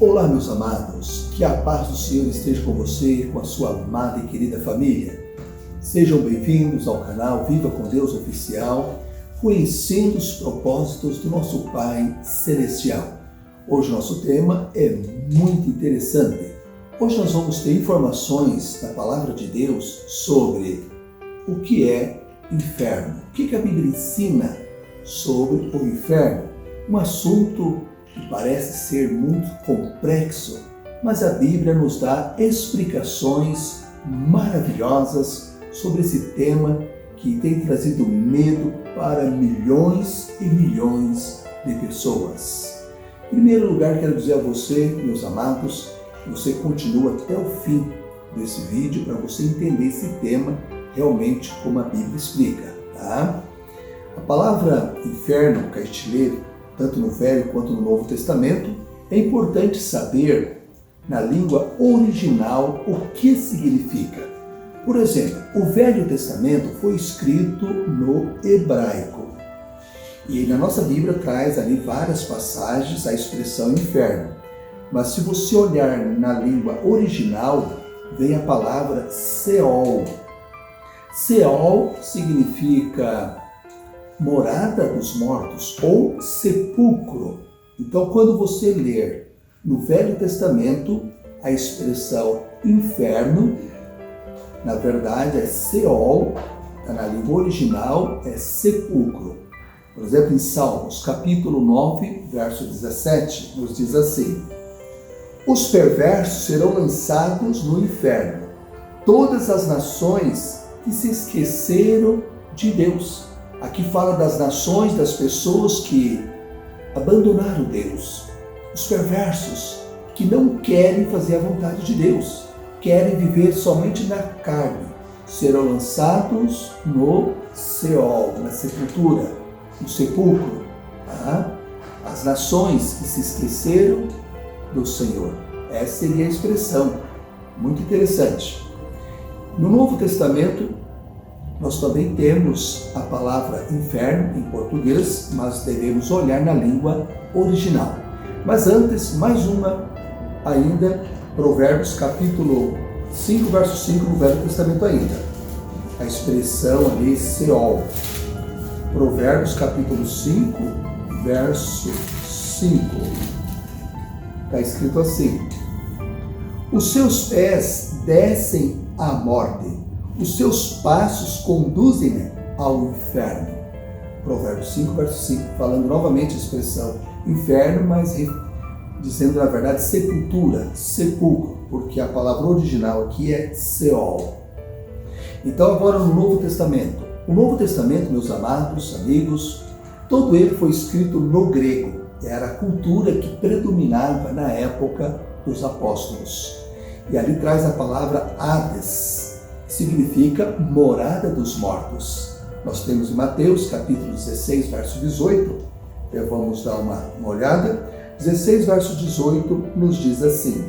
Olá, meus amados, que a paz do Senhor esteja com você, com a sua amada e querida família. Sejam bem-vindos ao canal Viva com Deus Oficial, conhecendo os propósitos do nosso Pai Celestial. Hoje nosso tema é muito interessante. Hoje nós vamos ter informações da Palavra de Deus sobre o que é inferno. O que a Bíblia ensina sobre o inferno? Um assunto que parece ser muito complexo, mas a Bíblia nos dá explicações maravilhosas sobre esse tema que tem trazido medo para milhões e milhões de pessoas. Em primeiro lugar, quero dizer a você, meus amados, que você continua até o fim desse vídeo para você entender esse tema realmente como a Bíblia explica, tá? A palavra inferno que a gente lê tanto no Velho quanto no Novo Testamento, é importante saber, na língua original, o que significa. Por exemplo, o Velho Testamento foi escrito no hebraico. E na nossa Bíblia traz ali várias passagens a expressão inferno. Mas se você olhar na língua original, vem a palavra Seol. Seol significa morada dos mortos ou sepulcro. Então, quando você ler no Velho Testamento a expressão inferno, na verdade é Seol, na língua original é sepulcro. Por exemplo, em Salmos, capítulo 9, verso 17, nos diz assim: os perversos serão lançados no inferno, todas as nações que se esqueceram de Deus. Aqui fala das nações, das pessoas que abandonaram Deus. Os perversos que não querem fazer a vontade de Deus, querem viver somente na carne, serão lançados no Seol, na sepultura, no sepulcro. Tá? As nações que se esqueceram do Senhor. Essa seria a expressão. Muito interessante. No Novo Testamento, nós também temos a palavra inferno em português, mas devemos olhar na língua original. Mas antes, mais uma ainda, Provérbios capítulo 5, verso 5 no Velho Testamento ainda. A expressão ali, Seol. Provérbios capítulo 5, verso 5. Está escrito assim: os seus pés descem à morte, os seus passos conduzem ao inferno. Provérbios 5, verso 5, falando novamente a expressão inferno, mas dizendo na verdade sepultura, sepulcro, porque a palavra original aqui é Seol. Então agora no Novo Testamento. O Novo Testamento, meus amados, amigos, todo ele foi escrito no grego. Era a cultura que predominava na época dos apóstolos. E ali traz a palavra Hades, significa morada dos mortos. Nós temos em Mateus, capítulo 16, verso 18, vamos dar uma olhada. 16, verso 18, nos diz assim: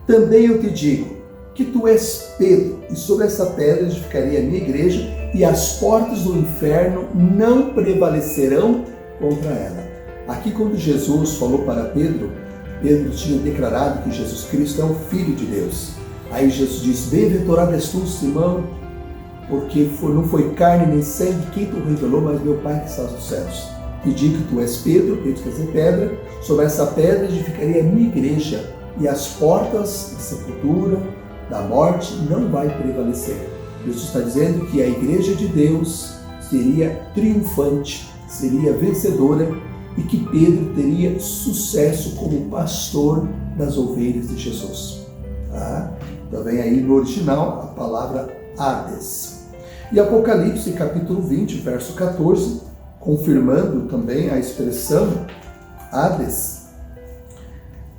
também eu te digo que tu és Pedro, e sobre essa pedra edificarei a minha igreja, e as portas do inferno não prevalecerão contra ela. Aqui, quando Jesus falou para Pedro, Pedro tinha declarado que Jesus Cristo é o Filho de Deus. Aí Jesus diz: bem-aventurado és tu, Simão, porque não foi carne nem sangue quem tu revelou, mas meu Pai que está nos céus. E digo que tu és Pedro, Pedro quer dizer pedra, sobre essa pedra edificarei a minha igreja, e as portas da sepultura, da morte, não vai prevalecer. Jesus está dizendo que a igreja de Deus seria triunfante, seria vencedora, e que Pedro teria sucesso como pastor das ovelhas de Jesus. Tá? Então vem aí no original a palavra Hades. E Apocalipse capítulo 20, verso 14, confirmando também a expressão Hades.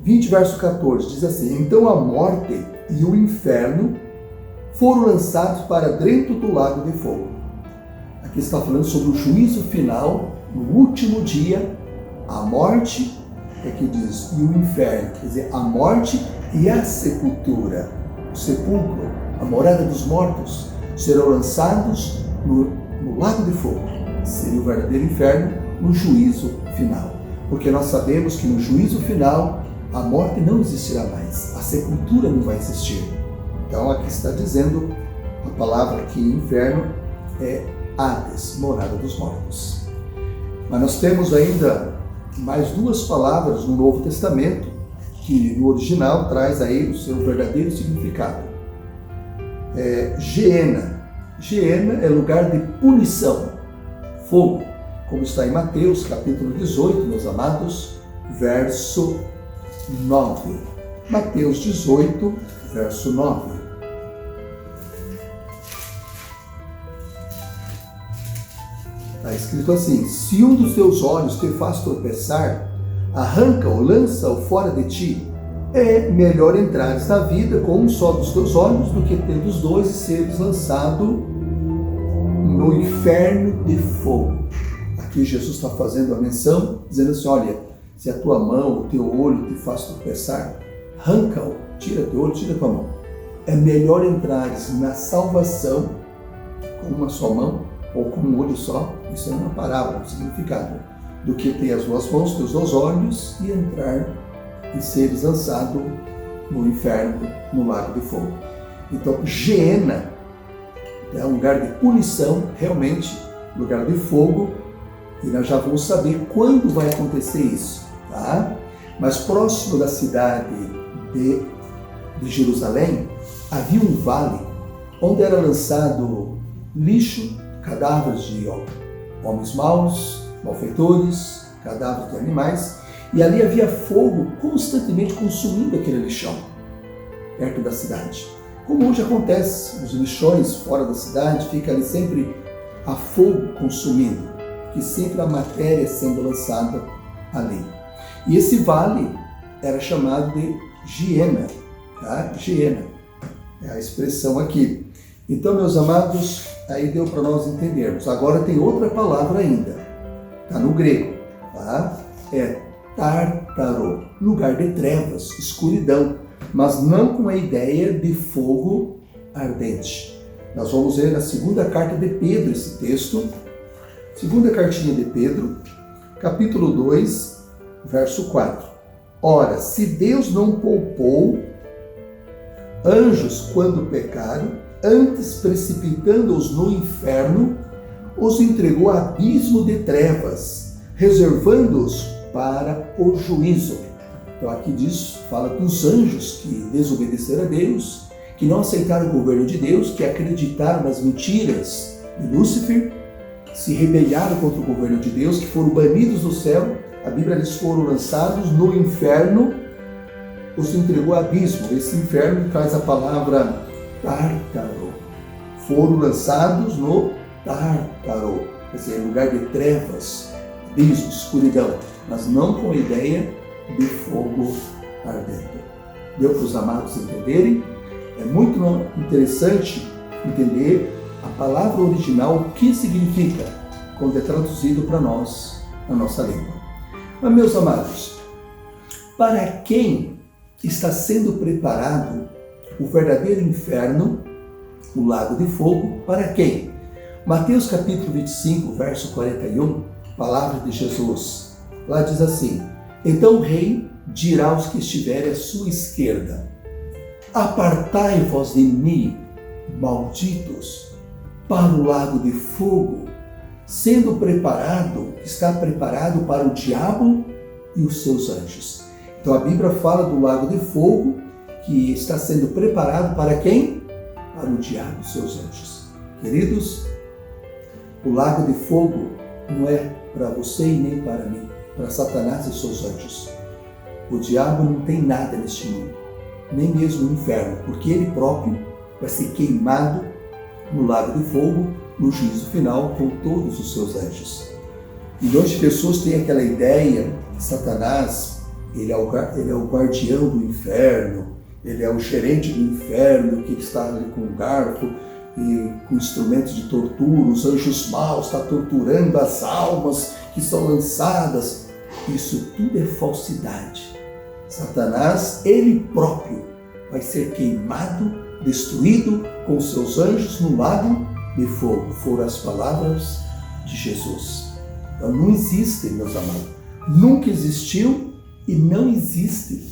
20, verso 14, diz assim: então a morte e o inferno foram lançados para dentro do lago de fogo. Aqui está falando sobre o juízo final, no último dia, a morte, que diz, e o inferno, quer dizer, a morte e a sepultura, o sepulcro, a morada dos mortos, serão lançados no lago de fogo. Seria o verdadeiro inferno no juízo final. Porque nós sabemos que no juízo final a morte não existirá mais, a sepultura não vai existir. Então aqui está dizendo, a palavra aqui, inferno, é Hades, morada dos mortos. Mas nós temos ainda mais duas palavras no Novo Testamento, que no original traz aí o seu verdadeiro significado. Geena. Geena é lugar de punição, fogo, como está em Mateus, capítulo 18, meus amados, verso 9. Mateus 18, verso 9. Está escrito assim: se um dos teus olhos te faz tropeçar, arranca-o, lança-o fora de ti. É melhor entrares na vida com um só dos teus olhos do que tendo os dois e seres lançado no inferno de fogo. Aqui Jesus está fazendo a menção, dizendo assim: olha, se a tua mão, o teu olho te faz tropeçar, arranca-o, tira teu olho, tira tua mão. É melhor entrares na salvação com uma só mão ou com um olho só, isso é uma parábola, um significado, do que ter as duas mãos, teus dois olhos e entrar e seres lançado no inferno, no lago de fogo. Então, Geena é um lugar de punição, realmente, lugar de fogo, e nós já vamos saber quando vai acontecer isso, tá? Mas próximo da cidade de Jerusalém, havia um vale onde era lançado lixo, cadáveres de homens maus, malfeitores, cadáveres de animais, e ali havia fogo constantemente consumindo aquele lixão, perto da cidade. Como hoje acontece, os lixões fora da cidade, fica ali sempre a fogo consumindo, que sempre a matéria sendo lançada ali. E esse vale era chamado de Geena, tá? Geena é a expressão aqui. Então, meus amados, aí deu para nós entendermos. Agora tem outra palavra ainda, está no grego, tá? É Tártaro, lugar de trevas, escuridão, mas não com a ideia de fogo ardente. Nós vamos ver na segunda carta de Pedro esse texto, segunda cartinha de Pedro, capítulo 2, verso 4. Ora, se Deus não poupou anjos quando pecaram, antes precipitando-os no inferno, os entregou a abismo de trevas, reservando-os para o juízo. Então aqui diz, fala dos anjos que desobedeceram a Deus, que não aceitaram o governo de Deus, que acreditaram nas mentiras de Lúcifer, se rebelaram contra o governo de Deus, que foram banidos do céu. A Bíblia diz que foram lançados no inferno, os entregou a abismo. Esse inferno traz a palavra Tártaro. Foram lançados no Tártaro, quer dizer, lugar de trevas, abismo, escuridão, mas não com a ideia de fogo ardente. Deu para os amados entenderem? É muito interessante entender a palavra original, o que significa, quando é traduzido para nós, na nossa língua. Mas, meus amados, para quem está sendo preparado o verdadeiro inferno, o lago de fogo, para quem? Mateus capítulo 25, verso 41, palavra de Jesus, lá diz assim: então o rei dirá aos que estiverem à sua esquerda: apartai-vos de mim, malditos, para o lago de fogo, sendo preparado, está preparado para o diabo e os seus anjos. Então a Bíblia fala do lago de fogo, que está sendo preparado para quem? Para o diabo e os seus anjos. Queridos, o lago de fogo não é para você e nem para mim, para Satanás e seus anjos. O diabo não tem nada neste mundo, nem mesmo o inferno, porque ele próprio vai ser queimado no lago de fogo, no juízo final, com todos os seus anjos. Milhões de pessoas têm aquela ideia que Satanás, ele é o guardião do inferno, ele é o gerente do inferno, que está ali com um garfo e com instrumentos de tortura, os anjos maus estão torturando as almas que são lançadas. Isso tudo é falsidade. Satanás, ele próprio, vai ser queimado, destruído com seus anjos no lago de fogo. Foram as palavras de Jesus. Então não existe, meus amados, nunca existiu e não existe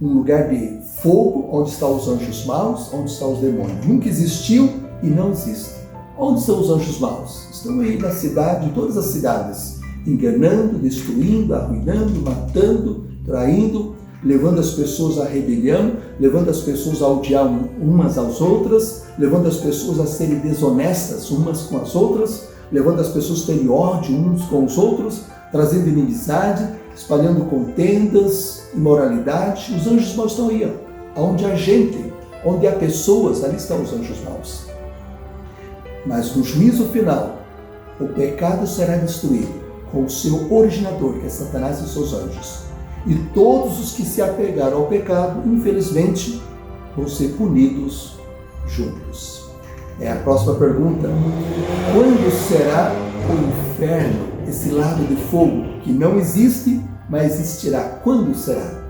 um lugar de fogo, onde estão os anjos maus, onde estão os demônios. Nunca existiu e não existe. Onde estão os anjos maus? Estão aí na cidade, em todas as cidades, enganando, destruindo, arruinando, matando, traindo, levando as pessoas à rebelião, levando as pessoas a odiar umas às outras, levando as pessoas a serem desonestas umas com as outras, levando as pessoas a terem ódio uns com os outros, trazendo inimizade, espalhando contendas, imoralidade. Os anjos maus estão aí, onde há gente, onde há pessoas, ali estão os anjos maus. Mas no juízo final, o pecado será destruído com o seu originador, que é Satanás e seus anjos. E todos os que se apegaram ao pecado, infelizmente, vão ser punidos juntos. É a próxima pergunta. Quando será o inferno, esse lago de fogo, que não existe, mas existirá? Quando será?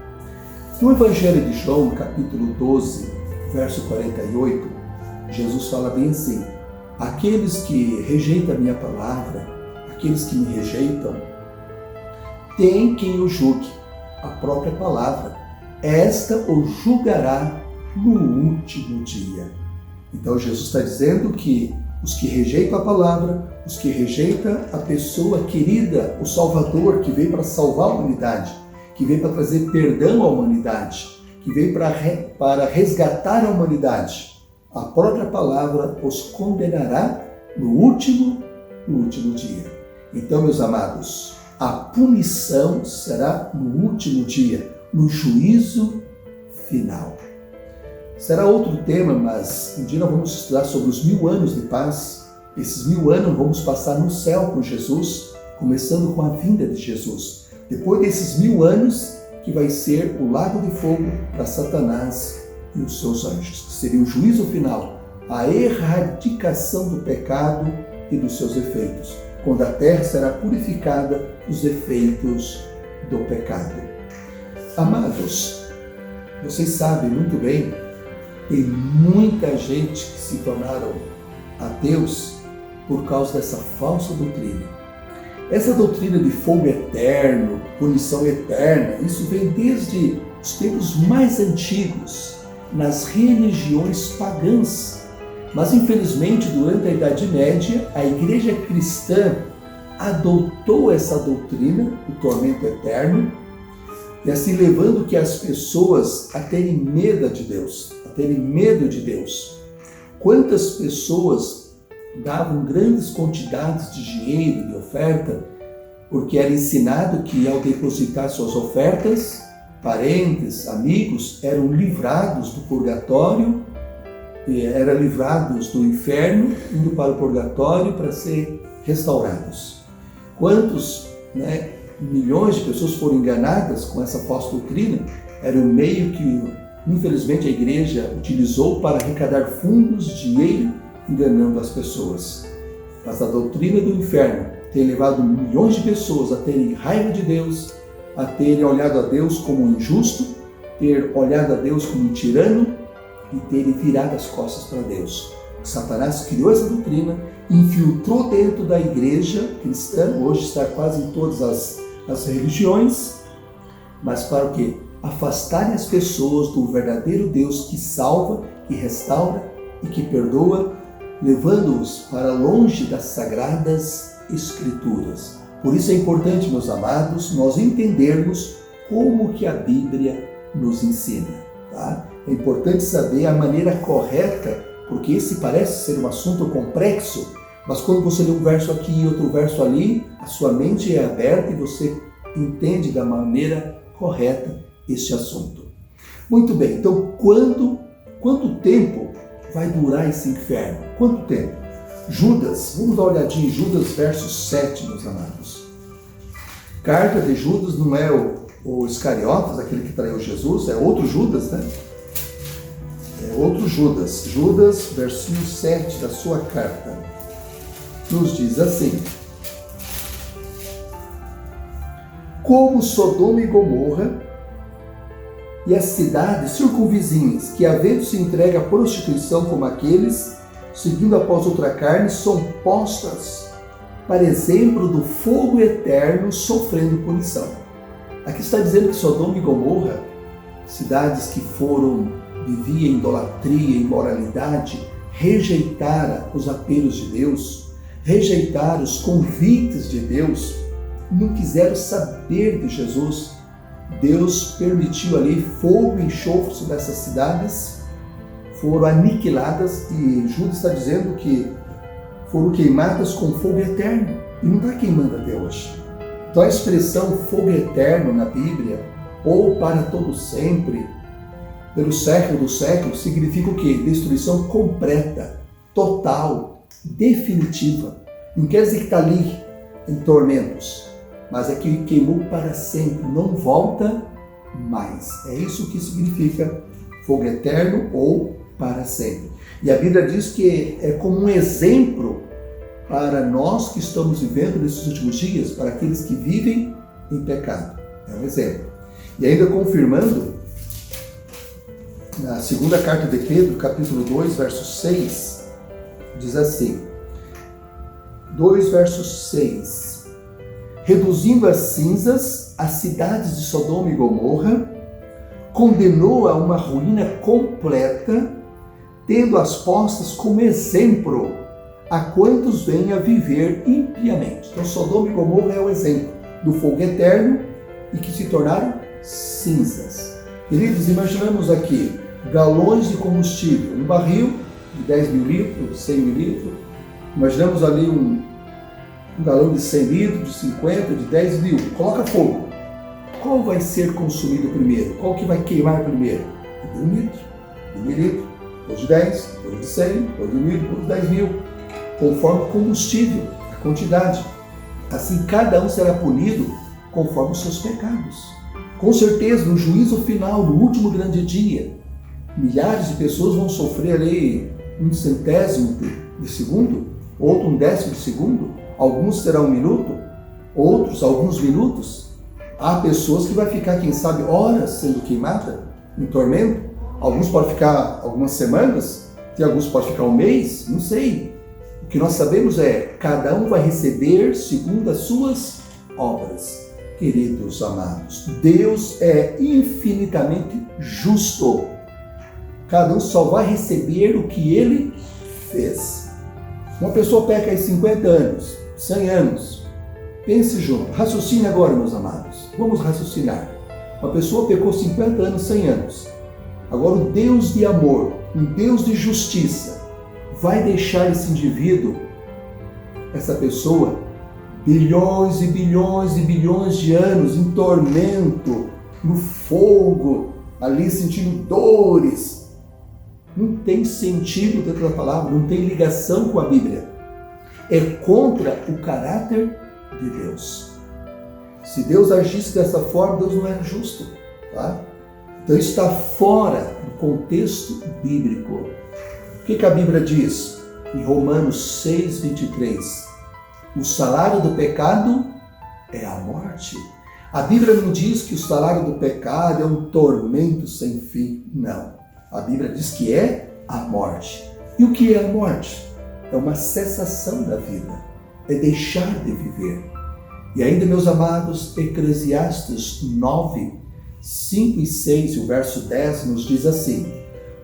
No Evangelho de João, capítulo 12, verso 48, Jesus fala bem assim: aqueles que rejeitam a minha palavra, aqueles que me rejeitam, tem quem o julgue, a própria palavra. Esta o julgará no último dia. Então Jesus está dizendo que os que rejeitam a palavra, os que rejeitam a pessoa querida, o Salvador, que veio para salvar a humanidade, que veio para trazer perdão à humanidade, que veio para resgatar a humanidade, a própria palavra os condenará no último dia. Então, meus amados, a punição será no último dia, no juízo final. Será outro tema, mas um dia nós vamos estudar sobre os 1000 anos de paz. Esses 1000 anos vamos passar no céu com Jesus, começando com a vinda de Jesus. Depois desses 1000 anos, que vai ser o lago de fogo para Satanás e os seus anjos, que seria o juízo final, a erradicação do pecado e dos seus efeitos, quando a terra será purificada dos efeitos do pecado. Amados, vocês sabem muito bem, tem muita gente que se tornaram ateus por causa dessa falsa doutrina. Essa doutrina de fogo eterno, punição eterna, isso vem desde os tempos mais antigos, nas religiões pagãs. Mas, infelizmente, durante a Idade Média, a Igreja Cristã adotou essa doutrina, o tormento eterno, e assim levando que as pessoas a terem medo de Deus, a terem medo de Deus. Quantas pessoas davam grandes quantidades de dinheiro, de oferta, porque era ensinado que ao depositar suas ofertas, parentes, amigos eram livrados do purgatório, eram livrados do inferno, indo para o purgatório para ser restaurados. Quantos, milhões de pessoas foram enganadas com essa falsa doutrina? Era um meio que, infelizmente, a igreja utilizou para arrecadar fundos, dinheiro, enganando as pessoas. Mas a doutrina do inferno tem levado milhões de pessoas a terem raiva de Deus, a terem olhado a Deus como um injusto, ter olhado a Deus como um tirano e terem virado as costas para Deus. Satanás criou essa doutrina, infiltrou dentro da igreja cristã, hoje está quase em todas as religiões, mas para o quê? Afastarem as pessoas do verdadeiro Deus que salva, que restaura e que perdoa, levando-os para longe das sagradas Escrituras. Por isso é importante, meus amados, nós entendermos como que a Bíblia nos ensina. Tá? É importante saber a maneira correta, porque esse parece ser um assunto complexo, mas quando você lê um verso aqui e outro verso ali, a sua mente é aberta e você entende da maneira correta este assunto. Muito bem, então quanto tempo vai durar esse inferno? Quanto tempo? Judas, vamos dar uma olhadinha em Judas verso 7, meus amados. Carta de Judas não é o Iscariotas, aquele que traiu Jesus, é outro Judas, né? É outro Judas. Judas, versículo 7 da sua carta, nos diz assim: como Sodoma e Gomorra e as cidades circunvizinhas, que havendo se entregue à prostituição como aqueles, seguindo após outra carne, são postas para exemplo do fogo eterno, sofrendo punição. Aqui está dizendo que Sodoma e Gomorra cidades que viviam em idolatria, imoralidade, rejeitaram os apelos de Deus, rejeitaram os convites de Deus, não quiseram saber de Jesus. Deus permitiu ali fogo e enxofre sobre essas cidades, foram aniquiladas, e Judas está dizendo que foram queimadas com fogo eterno, e não está queimando até hoje. Então a expressão fogo eterno na Bíblia, ou para todo sempre, pelo século dos séculos, significa o quê? Destruição completa, total, definitiva. Não quer dizer que está ali em tormentos, mas é que queimou para sempre, não volta mais. É isso que significa fogo eterno ou para sempre. E a Bíblia diz que é como um exemplo para nós que estamos vivendo nesses últimos dias, para aqueles que vivem em pecado. É um exemplo. E ainda confirmando, na segunda carta de Pedro, capítulo 2, verso 6, diz assim, 2 verso 6, reduzindo a cinzas as cidades de Sodoma e Gomorra, condenou a uma ruína completa, tendo as postas como exemplo a quantos vêm a viver impiamente. Então Sodoma e Gomorra é o exemplo do fogo eterno e que se tornaram cinzas. Queridos, imaginamos aqui galões de combustível, um barril de 10 mil litros, 100 mil litros, imaginamos ali um galão de 100 litros, de 50, de 10 mil, coloca fogo. Qual vai ser consumido primeiro? Qual que vai queimar primeiro? De 1 litro, de 1.000 litros, depois de 10, depois de 100, depois de 1.000, depois de 10 mil, conforme o combustível, a quantidade. Assim cada um será punido conforme os seus pecados. Com certeza, no juízo final, no último grande dia, milhares de pessoas vão sofrer ali 1/100 de segundo, outro 1/10 de segundo, alguns terão 1 minuto, outros alguns minutos. Há pessoas que vai ficar, quem sabe, horas sendo queimada em tormento, alguns podem ficar algumas semanas, tem alguns podem ficar 1 mês, não sei. O que nós sabemos é, cada um vai receber segundo as suas obras. Queridos amados, Deus é infinitamente justo. Cada um só vai receber o que ele fez. Uma pessoa peca aí 50 anos, 100 anos. Pense junto, raciocine agora, meus amados. Vamos raciocinar. Uma pessoa pecou 50 anos, 100 anos. Agora o Deus de amor, um Deus de justiça, vai deixar esse indivíduo, essa pessoa, bilhões e bilhões e bilhões de anos em tormento, no fogo, ali sentindo dores. Não tem sentido dentro da palavra, não tem ligação com a Bíblia. É contra o caráter de Deus. Se Deus agisse dessa forma, Deus não é justo, tá? Então isso está fora do contexto bíblico. O que a Bíblia diz? Em Romanos 6:23, o salário do pecado é a morte. A Bíblia não diz que o salário do pecado é um tormento sem fim, não. A Bíblia diz que é a morte. E o que é a morte? É uma cessação da vida, é deixar de viver. E ainda, meus amados, Eclesiastes 9, 5 e 6, o verso 10 nos diz assim: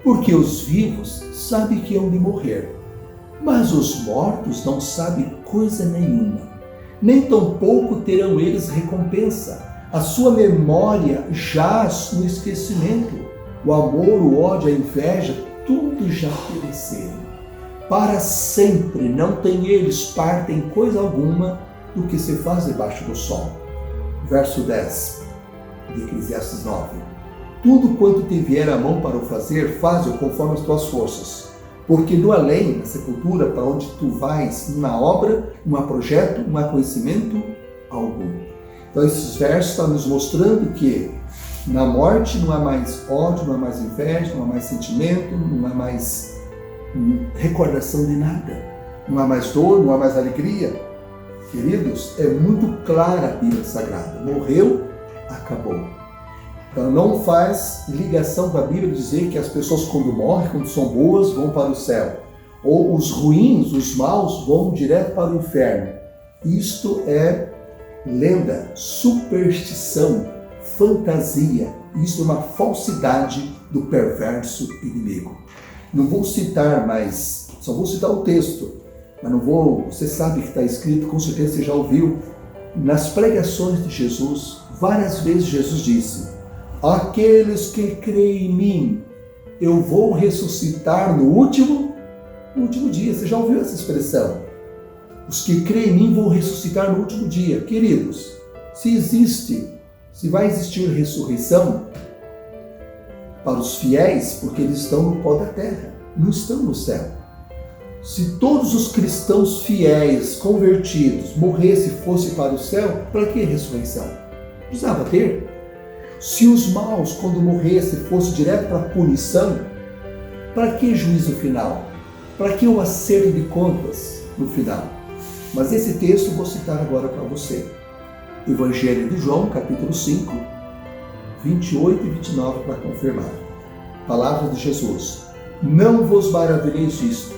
porque os vivos sabem que hão de morrer, mas os mortos não sabem coisa nenhuma, nem tampouco terão eles recompensa. A sua memória jaz no esquecimento. O amor, o ódio, a inveja, tudo já pereceram. Para sempre não tem eles parte em coisa alguma do que se faz debaixo do sol. Verso 10 de Eclesiastes 9. Tudo quanto te vier a mão para o fazer, faze-o conforme as tuas forças. Porque no além, na sepultura, para onde tu vais, não há obra, não há projeto, não há conhecimento algum. Então esses versos estão nos mostrando que na morte não há mais ódio, não há mais inveja, não há mais sentimento, não há mais recordação de nada. Não há mais dor, não há mais alegria. Queridos, é muito clara a Bíblia Sagrada. Morreu, acabou. Então não faz ligação com a Bíblia dizer que as pessoas quando morrem, quando são boas, vão para o céu. Ou os ruins, os maus, vão direto para o inferno. Isto é lenda, superstição, fantasia, isso é uma falsidade do perverso inimigo. Não vou citar mais, só vou citar o texto, mas não vou, você sabe que está escrito, com certeza você já ouviu, nas pregações de Jesus, várias vezes Jesus disse: aqueles que creem em mim, eu vou ressuscitar no último dia. Você já ouviu essa expressão? Os que creem em mim vão ressuscitar no último dia. Queridos, se vai existir ressurreição para os fiéis, porque eles estão no pó da terra, não estão no céu. Se todos os cristãos fiéis, convertidos, morressem e fossem para o céu, para que ressurreição? Precisava ter. Se os maus, quando morressem, fossem direto para a punição, para que juízo final? Para que o acerto de contas no final? Mas esse texto eu vou citar agora para você. Evangelho de João, capítulo 5, 28 e 29, para confirmar. Palavra de Jesus: não vos maravilheis disto,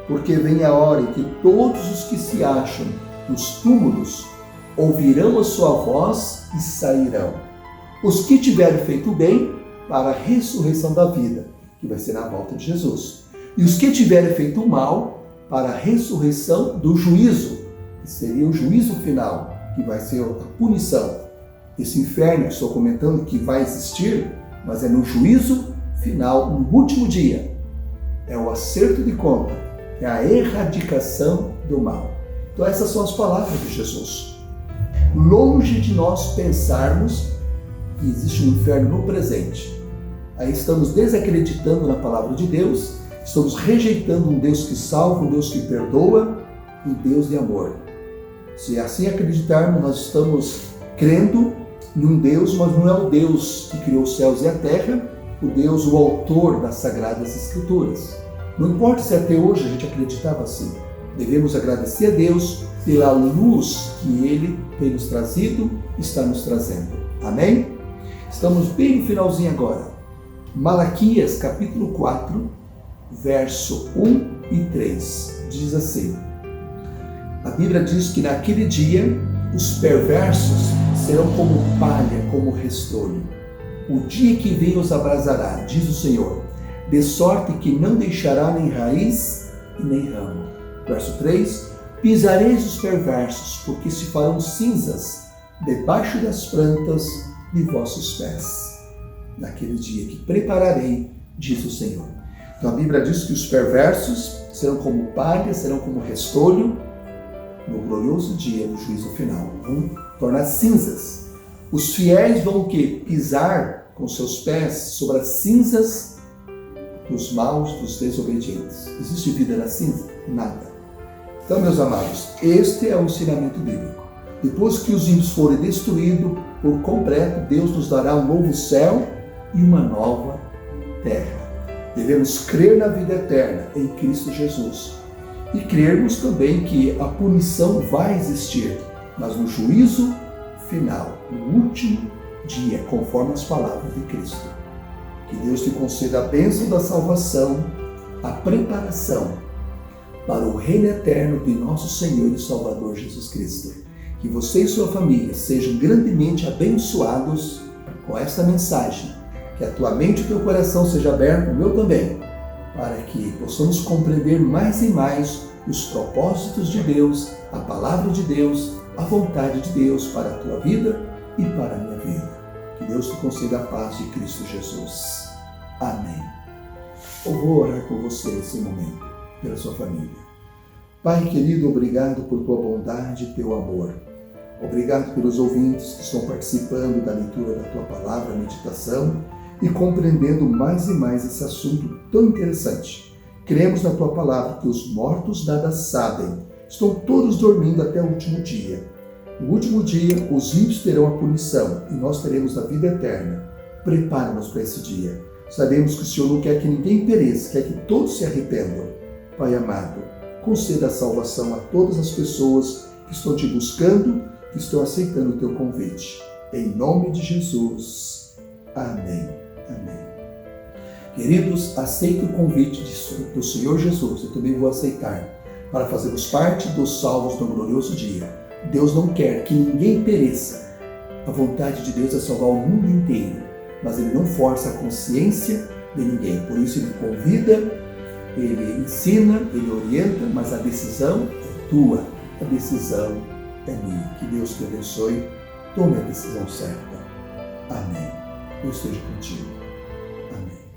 porque vem a hora em que todos os que se acham nos túmulos ouvirão a sua voz e sairão. Os que tiverem feito bem, para a ressurreição da vida, que vai ser na volta de Jesus. E os que tiverem feito mal, para a ressurreição do juízo, que seria o juízo final, que vai ser a punição. Esse inferno que estou comentando que vai existir, mas é no juízo final, no último dia. É o acerto de conta, é a erradicação do mal. Então essas são as palavras de Jesus. Longe de nós pensarmos que existe um inferno no presente. Aí estamos desacreditando na palavra de Deus, estamos rejeitando um Deus que salva, um Deus que perdoa, um Deus de amor. Se assim acreditarmos, nós estamos crendo em um Deus, mas não é o Deus que criou os céus e a terra, o autor das Sagradas Escrituras. Não importa se até hoje a gente acreditava assim. Devemos agradecer a Deus pela luz que Ele tem nos trazido e está nos trazendo. Amém? Estamos bem no finalzinho agora. Malaquias, capítulo 4, verso 1 e 3. Diz assim: a Bíblia diz que naquele dia os perversos serão como palha, como restolho. O dia que vem os abrasará, diz o Senhor, de sorte que não deixará nem raiz e nem ramo. Verso 3: pisareis os perversos, porque se farão cinzas debaixo das plantas de vossos pés. Naquele dia que prepararei, diz o Senhor. Então a Bíblia diz que os perversos serão como palha, serão como restolho, no glorioso dia do juízo final. Vão tornar cinzas. Os fiéis vão o quê? Pisar com seus pés sobre as cinzas dos maus, dos desobedientes. Existe vida na cinza? Nada. Então, meus amados, este é o ensinamento bíblico. Depois que os ímpios forem destruídos por completo, Deus nos dará um novo céu e uma nova terra. Devemos crer na vida eterna em Cristo Jesus e crermos também que a punição vai existir, mas no juízo final, no último dia, conforme as palavras de Cristo. Que Deus te conceda a bênção da salvação, a preparação para o reino eterno de nosso Senhor e Salvador Jesus Cristo. Que você e sua família sejam grandemente abençoados com esta mensagem. Que a tua mente e o teu coração seja aberto, o meu também, para que possamos compreender mais e mais os propósitos de Deus, a palavra de Deus, a vontade de Deus para a tua vida e para a minha vida. Que Deus te conceda a paz de Cristo Jesus. Amém. Eu vou orar por você nesse momento, pela sua família. Pai querido, obrigado por tua bondade e teu amor. Obrigado pelos ouvintes que estão participando da leitura da tua palavra, meditação, e compreendendo mais e mais esse assunto tão interessante. Cremos na tua palavra que os mortos nada sabem, estão todos dormindo até o último dia. No último dia, os ímpios terão a punição e nós teremos a vida eterna. Prepara-nos para esse dia. Sabemos que o Senhor não quer que ninguém pereça, quer que todos se arrependam. Pai amado, conceda a salvação a todas as pessoas que estão te buscando, que estão aceitando o teu convite. Em nome de Jesus. Amém. Amém. Queridos, aceite o convite do Senhor Jesus, eu também vou aceitar, para fazermos parte dos salvos no glorioso dia. Deus não quer que ninguém pereça. A vontade de Deus é salvar o mundo inteiro, mas Ele não força a consciência de ninguém. Por isso Ele convida, Ele ensina, Ele orienta, mas a decisão é tua, a decisão é minha. Que Deus te abençoe, tome a decisão certa. Amém. Deus esteja contigo. Amém.